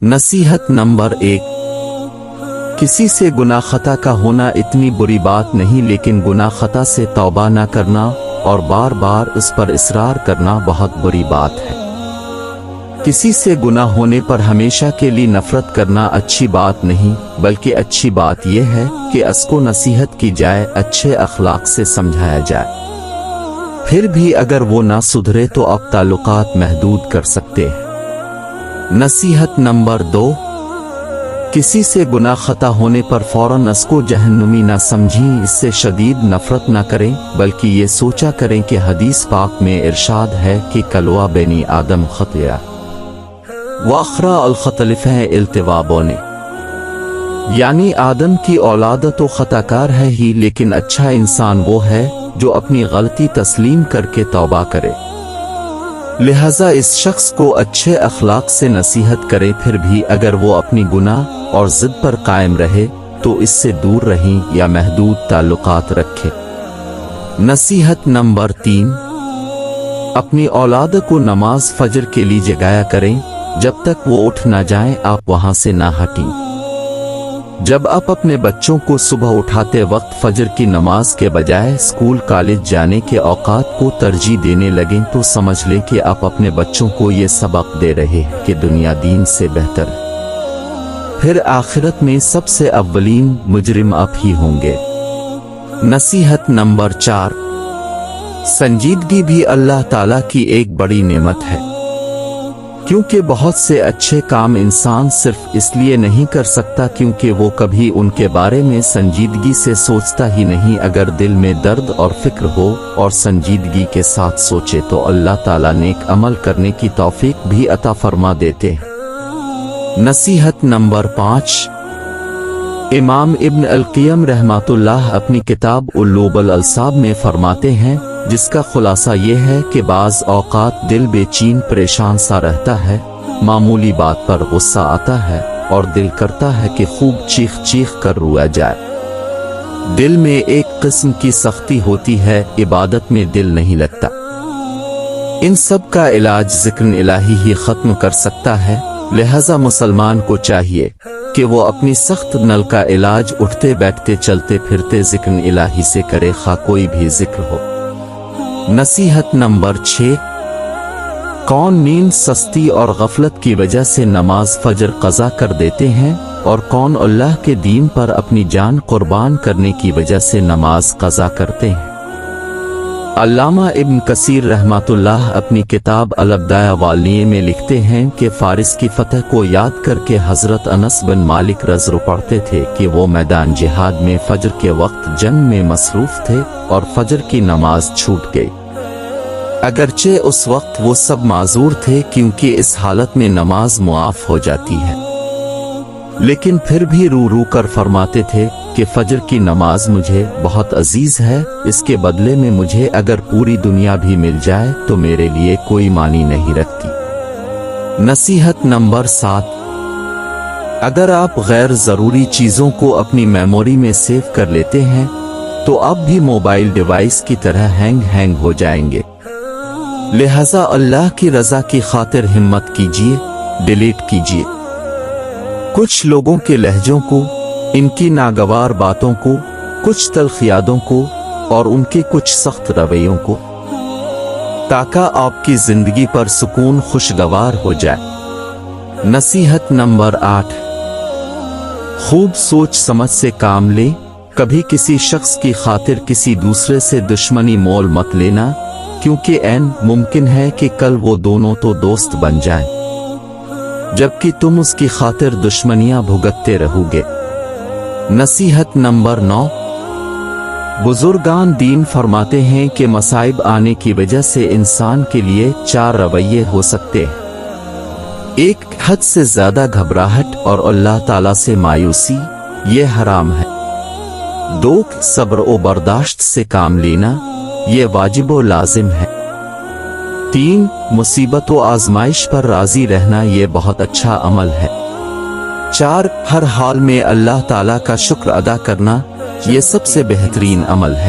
नसीहत नंबर 1। किसी से गुनाह खता का होना इतनी बुरी बात नहीं, लेकिन गुनाह खता से तौबा न करना और बार बार उस पर इसरार करना बहुत बुरी बात है। किसी से गुनाह होने पर हमेशा के लिए नफरत करना अच्छी बात नहीं, बल्कि अच्छी बात यह है कि उसको नसीहत की जाए, अच्छे अखलाक से समझाया जाए। फिर भी अगर वो ना सुधरे तो अब ताल्लुकात महदूद कर सकते हैं। नसीहत नंबर 2। किसी से गुनाह खता होने पर फौरन उसको जहन्नुमी न समझें, इससे शदीद नफरत न करें, बल्कि ये सोचा करें कि हदीस पाक में इरशाद है कि कलवा बेनी आदम खतिया वाखरा अलखतलिफ है इल्तिवाबोने, यानी आदम की औलाद तो खताकार है ही, लेकिन अच्छा इंसान वो है जो अपनी गलती तस्लीम करके तौबा करे। लिहाजा इस शख्स को अच्छे अखलाक से नसीहत करे, फिर भी अगर वो अपनी गुनाह और जिद पर कायम रहे तो इससे दूर रहें या महदूद ताल्लुकात रखें। नसीहत नंबर 3। अपनी औलाद को नमाज फजर के लिए जगाया करें, जब तक वो उठ ना जाएं आप वहां से ना हटें। जब आप अपने बच्चों को सुबह उठाते वक्त फजर की नमाज के बजाय स्कूल कॉलेज जाने के औकात को तरजीह देने लगें तो समझ लें कि आप अपने बच्चों को ये सबक दे रहे हैं कि दुनिया दीन से बेहतर है, फिर आखिरत में सबसे अव्वलीन मुजरिम आप ही होंगे। नसीहत नंबर 4। संजीदगी भी अल्लाह ताला की एक बड़ी नेमत है, क्योंकि बहुत से अच्छे काम इंसान सिर्फ इसलिए नहीं कर सकता क्योंकि वो कभी उनके बारे में संजीदगी से सोचता ही नहीं। अगर दिल में दर्द और फिक्र हो और संजीदगी के साथ सोचे तो अल्लाह ताला नेक अमल करने की तौफीक भी अता फरमा देते हैं। नसीहत नंबर 5। इमाम इब्न अल-क़य्यम रहमतुल्लाह अपनी किताब उल-लूब अल-अल्साब में फरमाते हैं, जिसका खुलासा यह है कि बाज़ औक़ात दिल बेचैन परेशान सा रहता है, मामूली बात पर गुस्सा आता है और दिल करता है कि खूब चीख चीख कर रोया जाए। दिल में एक किस्म की सख्ती होती है, इबादत में दिल नहीं लगता। इन सब का इलाज ज़िक्र इलाही ही ख़त्म कर सकता है। लिहाजा मुसलमान को चाहिए कि वो अपनी सख्त नल का इलाज उठते बैठते चलते फिरते ज़िक्र इलाही से करे, खा कोई भी ज़िक्र हो। नसीहत नंबर 6। कौन नींद सस्ती और गफलत की वजह से नमाज फजर कज़ा कर देते हैं और कौन अल्लाह के दीन पर अपनी जान कुर्बान करने की वजह से नमाज कज़ा करते हैं। अल्लामा इब्न कसीर रहमतुल्लाह अपनी किताब अल-अब्दाया वालिये में लिखते हैं कि फारिस की फतह को याद करके हजरत अनस बिन मालिक रज़ पढ़ते थे कि वो मैदान जिहाद में फजर के वक्त जंग में मसरूफ थे और फजर की नमाज छूट गई। अगरचे उस वक्त वो सब माजूर थे क्योंकि इस हालत में नमाज मुआफ हो जाती है, लेकिन फिर भी रू रू कर फरमाते थे कि फजर की नमाज मुझे बहुत अजीज है, इसके बदले में मुझे अगर पूरी दुनिया भी मिल जाए तो मेरे लिए कोई मानी नहीं रखती। नसीहत नंबर 7। अगर आप गैर जरूरी चीजों को अपनी मेमोरी में सेव कर लेते हैं तो आप भी मोबाइल डिवाइस की तरह हैंग हो जाएंगे। लिहाजा अल्लाह की रजा की खातिर हिम्मत कीजिए, डिलीट कीजिए। कुछ लोगों के लहजों को, इनकी नागवार बातों को, कुछ तल्ख यादों को और उनके कुछ सख्त रवैयों को, ताकि आपकी जिंदगी पर सुकून खुशगवार हो जाए। नसीहत नंबर 8। खूब सोच समझ से काम ले, कभी किसी शख्स की खातिर किसी दूसरे से दुश्मनी मोल मत लेना, क्योंकि ऐन मुमकिन है कि कल वो दोनों तो दोस्त बन जाएं, जबकि तुम उसकी खातिर दुश्मनियां भुगतते रहोगे। नसीहत नंबर 9। बुजुर्गान दीन फरमाते हैं कि मसाइब आने की वजह से इंसान के लिए 4 रवैये हो सकते हैं। 1 हद से ज्यादा घबराहट और अल्लाह ताला से मायूसी, ये हराम है। 2 सब्र और बर्दाश्त से काम लेना, ये वाजिब और लाजिम है। 3 मुसीबत व आजमाइश पर राजी रहना, ये बहुत अच्छा अमल है। 4 हर हाल में अल्लाह ताला का शुक्र अदा करना, ये सबसे बेहतरीन अमल है।